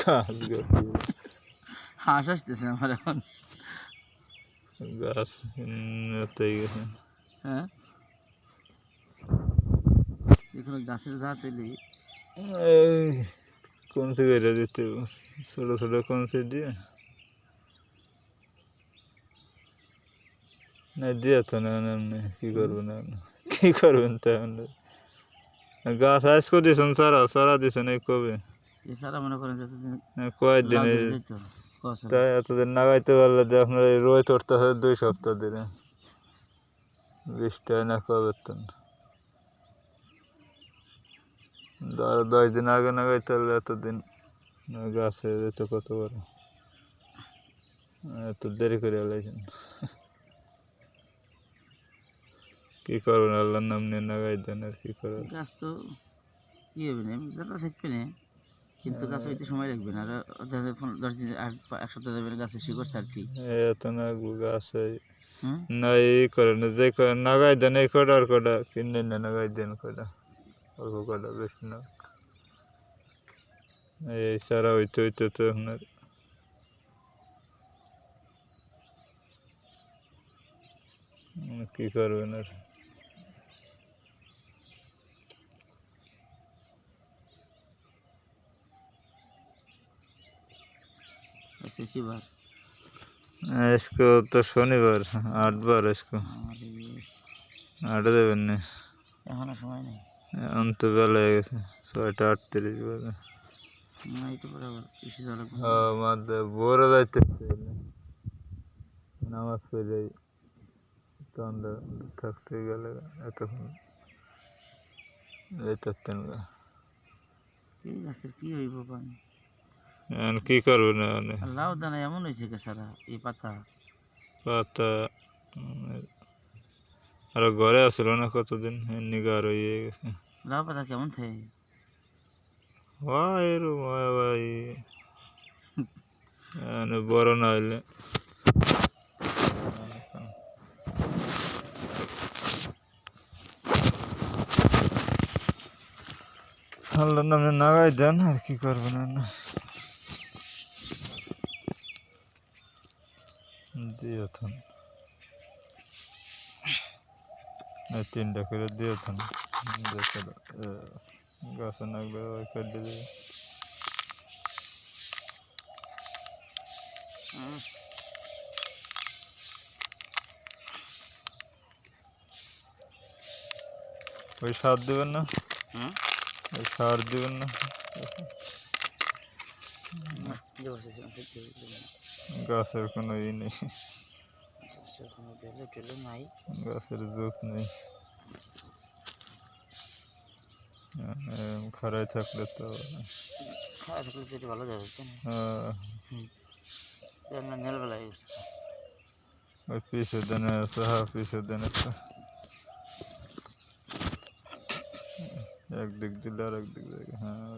গাছ হাঁস আসতেছে আমার এখন। গাছ এতই গেছে। হ্যাঁ, এখানে গাছের জাত এলে এই কঞ্চি কেটে দিতে ছোট ছোট কঞ্চি দিয়ে না দিয়ে তো না এমনি কি করবেন আপনি কি করবেন তাহলে গাছ আজ করে দিয়েছেন সারা দিয়েছেন এই কবে এছাড়া মনে করেন যতদিন কয়েকদিন লাউ ধরে যেত ফসল। তাই এতদিন নাগাইতে পারলে যে আপনার এই রোদ চড়তেছে 2 সপ্তাহ ধরে বৃষ্টি হয় না কবে তো ধরো 10 দিন আগে নাগাইতে পারলে এতদিন গাছ হয়ে যেত কত বড় এত দেরি করে এলাইছেন কি করবেন আল্লাহর নাম নিয়ে নাগাই দেন আর কি করবেন গাছ তো ই হবে না, জায়গা থাকবে না, কিন্তু গাছ হইতে সময় লাগবে না। আর 10 দিন আর 1 সপ্তাহ যাবে না, গাছের শিকড় আর কি। এত না গাছ হয় হুম, না এই করে না যে নাগাই দেন এই কটা আর কটা কিনে না নাগাই দেন কটা অল্প কটা বেশি না এই সারা হইতে হইতে তো আপনার কি করবেন আর আজকে কি বার? इसको तो शनिवार 8 बार इसको आठ देवें नहीं এখনো সময় নেই। अंत बेला है 6:38 बजे না, একটু পরে আবার বেশি যাওয়া লাগবে। हाँ मध्य बोरा जाते नामाज पढ़े तो अंदर थकते गले এতক্ষণ লেটাতেন এই গাছের কি হইব পানি? এখন কি করবেন মানে আর লাউ দানা এমন হয়েছে কে সারা এই পাতা। পাতা আর ঘরে আসলো না কতদিন নিগার হয়ে গেছে লাউ পাতা কেমন থাকে? হয় এরকম হয় ভাই বড় না হইলে আল্লাহর নামে নাগাই দেন আর কি করবেন না দিও থান 3টা করে দিও থান গাছে নাগবে কেটে দেবে ওই সার দেবেন না ওই সার দেবেন না গাছের কোনো ই নেই গাছের জোক নেই খারাই থাকলে তো ভালো যাবে। ওই পিছু দেন পিছু দেন একটা একদিক দিলে আর একদিক হ্যাঁ